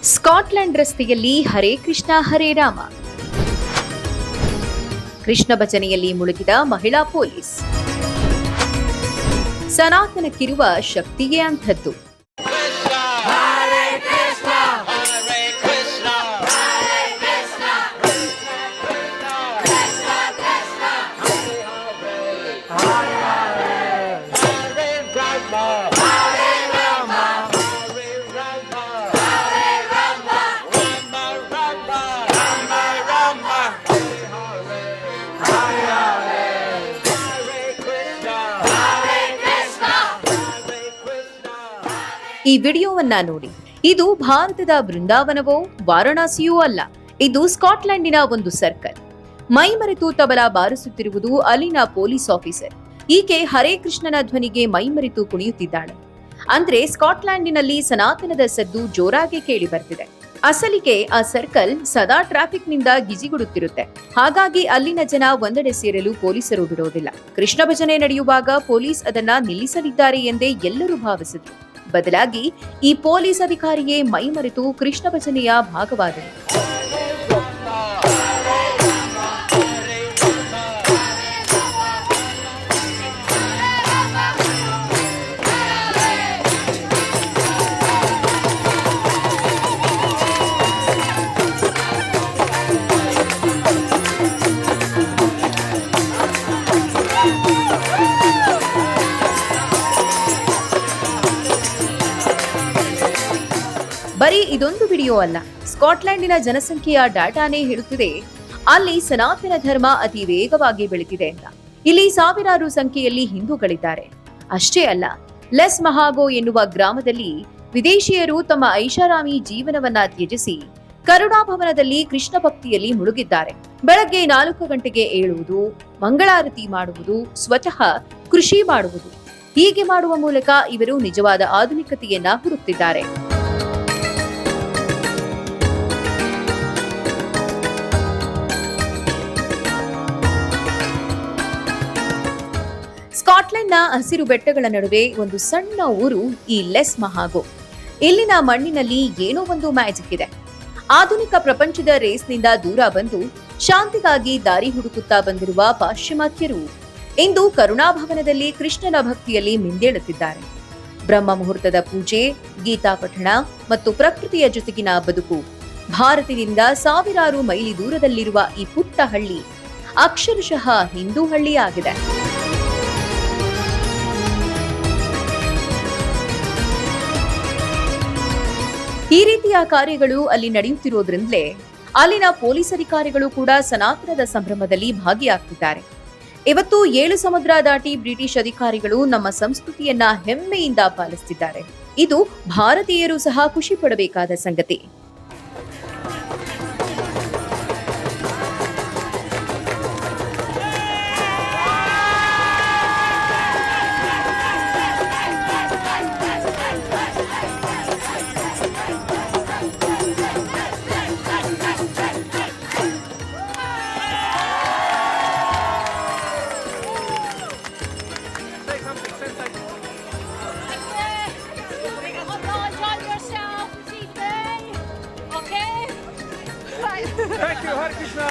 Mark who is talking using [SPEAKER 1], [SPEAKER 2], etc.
[SPEAKER 1] Scotland ರಸ್ತೆಯಲ್ಲಿ ಹರೇ ಕೃಷ್ಣ ಹರೇ ರಾಮ. ಕೃಷ್ಣ ಭಜನೆಯಲ್ಲಿ ಮುಳುಗಿದ ಮಹಿಳಾ ಪೊಲೀಸ್. ಸನಾತನಕ್ಕಿರುವ ಶಕ್ತಿಯೇ ಅಂಥದ್ದು. ಈ ವಿಡಿಯೋವನ್ನ ನೋಡಿ. ಇದು ಭಾರತದ ಬೃಂದಾವನವೋ ವಾರಣಾಸಿಯೂ ಅಲ್ಲ. ಇದು ಸ್ಕಾಟ್ಲೆಂಡಿನ ಒಂದು ಸರ್ಕಲ್. ಮೈಮರೆತು ತಬಲಾ ಬಾರಿಸುತ್ತಿರುವುದು ಅಲ್ಲಿನ ಪೊಲೀಸ್ ಆಫೀಸರ್. ಈಕೆ ಹರೇ ಕೃಷ್ಣನ ಧ್ವನಿಗೆ ಮೈಮರೆತು ಕುಣಿಯುತ್ತಿದ್ದಾಳೆ. ಅಂದ್ರೆ ಸ್ಕಾಟ್ಲೆಂಡಿನಲ್ಲಿ ಸನಾತನದ ಸದ್ದು ಜೋರಾಗಿ ಕೇಳಿ ಬರ್ತಿದೆ. ಅಸಲಿಗೆ ಆ ಸರ್ಕಲ್ ಸದಾ ಟ್ರಾಫಿಕ್ ನಿಂದ ಗಿಜಿಗುಡುತ್ತಿರುತ್ತೆ. ಹಾಗಾಗಿ ಅಲ್ಲಿನ ಜನ ಒಂದೆಡೆ ಸೇರಲು ಪೊಲೀಸರು ಬಿಡೋದಿಲ್ಲ. ಕೃಷ್ಣ ಭಜನೆ ನಡೆಯುವಾಗ ಪೊಲೀಸ್ ಅದನ್ನ ನಿಲ್ಲಿಸಲಿದ್ದಾರೆ ಎಂದೇ ಎಲ್ಲರೂ ಭಾವಿಸಿದ್ರು. ಬದಲಾಗಿ ಈ ಪೊಲೀಸ್ ಅಧಿಕಾರಿಯೇ ಮೈಮರೆತು ಕೃಷ್ಣ ಭಜನೆಯ ಭಾಗವಾದರು. ಬರೀ ಇದೊಂದು ವಿಡಿಯೋ ಅಲ್ಲ. ಸ್ಕಾಟ್ಲೆಂಡಿನ ಜನಸಂಖ್ಯೆಯ ಡಾಟಾನೇ ಹೇಳುತ್ತಿದೆ ಅಲ್ಲಿ ಸನಾತನ ಧರ್ಮ ಅತಿ ವೇಗವಾಗಿ ಬೆಳೆದಿದೆ ಅಂತ. ಇಲ್ಲಿ ಸಾವಿರಾರು ಸಂಖ್ಯೆಯಲ್ಲಿ ಹಿಂದೂಗಳಿದ್ದಾರೆ. ಅಷ್ಟೇ ಅಲ್ಲ, ಲೆಸ್ ಮಹಾಗೋ ಎನ್ನುವ ಗ್ರಾಮದಲ್ಲಿ ವಿದೇಶಿಯರು ತಮ್ಮ ಐಷಾರಾಮಿ ಜೀವನವನ್ನ ತ್ಯಜಿಸಿ ಕರುಣಾಭವನದಲ್ಲಿ ಕೃಷ್ಣ ಭಕ್ತಿಯಲ್ಲಿ ಮುಳುಗಿದ್ದಾರೆ. ಬೆಳಗ್ಗೆ 4 ಗಂಟೆಗೆ ಏಳುವುದು, ಮಂಗಳಾರತಿ ಮಾಡುವುದು, ಸ್ವತಃ ಕೃಷಿ ಮಾಡುವುದು. ಹೀಗೆ ಮಾಡುವ ಮೂಲಕ ಇವರು ನಿಜವಾದ ಆಧುನಿಕತೆಯನ್ನ ಹುಡುಕ್ತಿದ್ದಾರೆ. ಸ್ಕಾಟ್ಲೆಂಡ್ನ ಹಸಿರು ಬೆಟ್ಟಗಳ ನಡುವೆ ಒಂದು ಸಣ್ಣ ಊರು ಈ ಲೆಸ್ ಮಹಾಗೋ. ಇಲ್ಲಿನ ಮಣ್ಣಿನಲ್ಲಿ ಏನೋ ಒಂದು ಮ್ಯಾಜಿಕ್ ಇದೆ. ಆಧುನಿಕ ಪ್ರಪಂಚದ ರೇಸ್ನಿಂದ ದೂರ ಬಂದು ಶಾಂತಿಗಾಗಿ ದಾರಿ ಹುಡುಕುತ್ತಾ ಬಂದಿರುವ ಪಾಶ್ಚಿಮಾತ್ಯರು ಇಂದು ಕರುಣಾಭವನದಲ್ಲಿ ಕೃಷ್ಣನ ಭಕ್ತಿಯಲ್ಲಿ ಮಿಂದೇಳುತ್ತಿದ್ದಾರೆ. ಬ್ರಹ್ಮ ಮುಹೂರ್ತದ ಪೂಜೆ, ಗೀತಾ ಪಠಣ ಮತ್ತು ಪ್ರಕೃತಿಯ ಜೊತೆಗಿನ ಬದುಕು. ಭಾರತದಿಂದ ಸಾವಿರಾರು ಮೈಲಿ ದೂರದಲ್ಲಿರುವ ಈ ಪುಟ್ಟ ಹಳ್ಳಿ ಅಕ್ಷರಶಃ ಹಿಂದೂ ಹಳ್ಳಿಯಾಗಿದೆ. ಈ ರೀತಿಯ ಕಾರ್ಯಗಳು ಅಲ್ಲಿ ನಡೆಯುತ್ತಿರುವುದರಿಂದಲೇ ಅಲ್ಲಿನ ಪೊಲೀಸ್ ಅಧಿಕಾರಿಗಳು ಕೂಡ ಸನಾತನದ ಸಂಭ್ರಮದಲ್ಲಿ ಭಾಗಿಯಾಗ್ತಿದ್ದಾರೆ. ಇವತ್ತು 7 ಸಮುದ್ರ ದಾಟಿ ಬ್ರಿಟಿಷ್ ಅಧಿಕಾರಿಗಳು ನಮ್ಮ ಸಂಸ್ಕೃತಿಯನ್ನ ಹೆಮ್ಮೆಯಿಂದ ಪಾಲಿಸುತ್ತಿದ್ದಾರೆ. ಇದು ಭಾರತೀಯರು ಸಹ ಖುಷಿ ಪಡಬೇಕಾದ ಸಂಗತಿ.
[SPEAKER 2] Thank you, Hare Krishna.